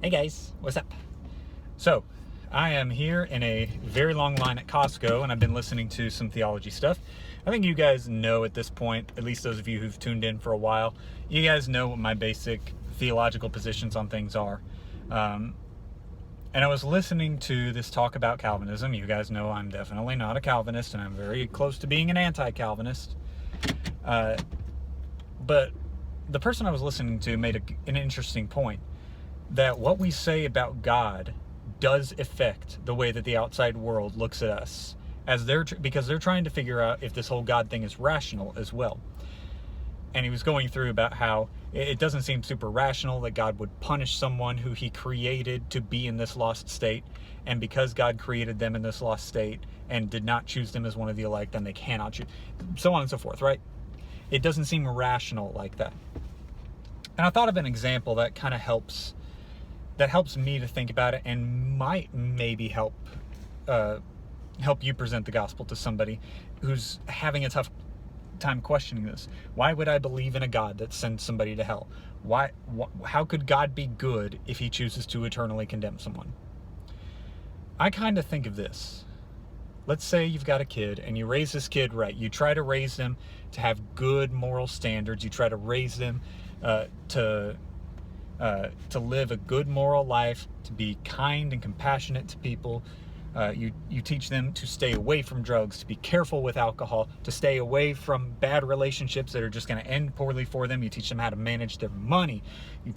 Hey guys, what's up? So, I am here in a very long line at Costco, and I've been listening to some theology stuff. I think you guys know at this point, at least those of you who've tuned in for a while, you guys know what my basic theological positions on things are. And I was listening to this talk about Calvinism. You guys know I'm definitely not a Calvinist, and I'm very close to being an anti-Calvinist. But the person I was listening to made an interesting point, that what we say about God does affect the way that the outside world looks at us, because they're trying to figure out if this whole God thing is rational as well. And he was going through about how it doesn't seem super rational that God would punish someone who he created to be in this lost state, and because God created them in this lost state and did not choose them as one of the elect, then they cannot choose, so on and so forth, right? It doesn't seem rational like that. And I thought of an example that kind of helps me to think about it, and might maybe help you present the gospel to somebody who's having a tough time questioning this. Why would I believe in a God that sends somebody to hell? How could God be good if he chooses to eternally condemn someone? I kind of think of this. Let's say you've got a kid and you raise this kid right. You try to raise them to have good moral standards. You try to raise them to live a good moral life, to be kind and compassionate to people. You teach them to stay away from drugs, to be careful with alcohol, to stay away from bad relationships that are just going to end poorly for them. You teach them how to manage their money. You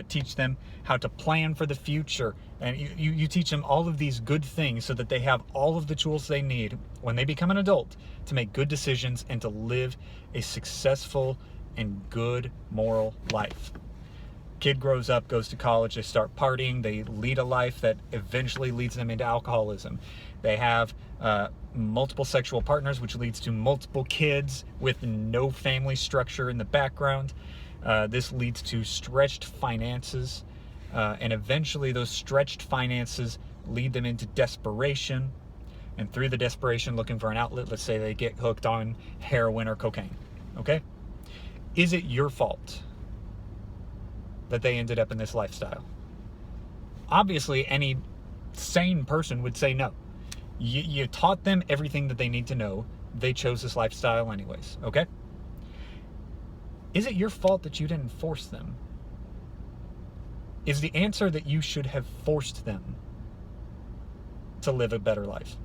teach them how to plan for the future. And you teach them all of these good things so that they have all of the tools they need when they become an adult to make good decisions and to live a successful and good moral life. Kid grows up, goes to college, they start partying, they lead a life that eventually leads them into alcoholism. They have multiple sexual partners, which leads to multiple kids with no family structure in the background. This leads to stretched finances, and eventually those stretched finances lead them into desperation, and through the desperation, looking for an outlet, let's say they get hooked on heroin or cocaine, okay? Is it your fault that they ended up in this lifestyle? Obviously, any sane person would say no. You taught them everything that they need to know. They chose this lifestyle anyways, okay? Is it your fault that you didn't force them? Is the answer that you should have forced them to live a better life?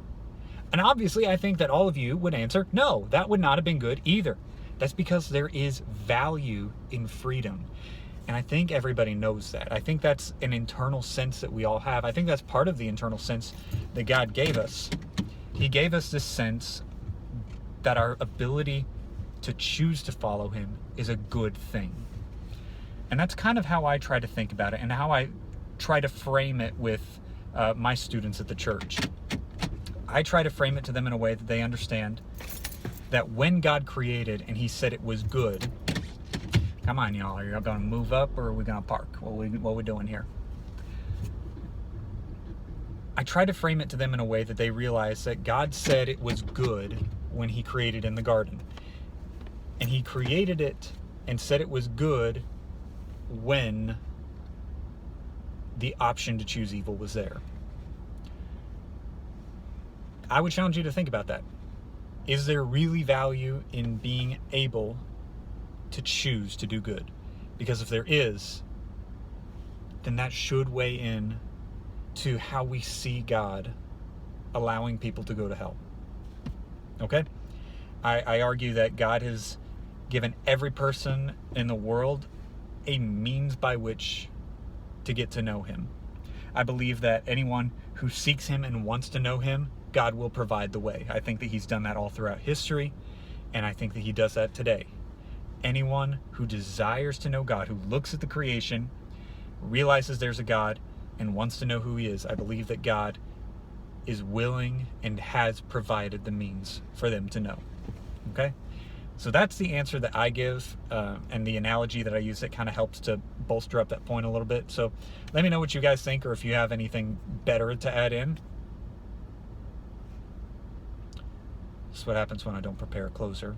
And obviously, I think that all of you would answer, no, that would not have been good either. That's because there is value in freedom. And I think everybody knows that. I think that's an internal sense that we all have. I think that's part of the internal sense that God gave us. He gave us this sense that our ability to choose to follow him is a good thing. And that's kind of how I try to think about it, and how I try to frame it with my students at the church. I try to frame it to them in a way that they understand that when God created and he said it was good. Come on, y'all. Are you going to move up, or are we going to park? What are we doing here? I try to frame it to them in a way that they realize that God said it was good when he created in the garden. And he created it and said it was good when the option to choose evil was there. I would challenge you to think about that. Is there really value in being able to choose to do good? Because if there is, then that should weigh in to how we see God allowing people to go to hell. Okay? I argue that God has given every person in the world a means by which to get to know him. I believe that anyone who seeks him and wants to know him, God will provide the way. I think that he's done that all throughout history, and I think that he does that today. Anyone who desires to know God, who looks at the creation, realizes there's a God, and wants to know who he is, I believe that God is willing and has provided the means for them to know. Okay? So that's the answer that I give, and the analogy that I use that kind of helps to bolster up that point a little bit. So let me know what you guys think, or if you have anything better to add in. This is what happens when I don't prepare a closer.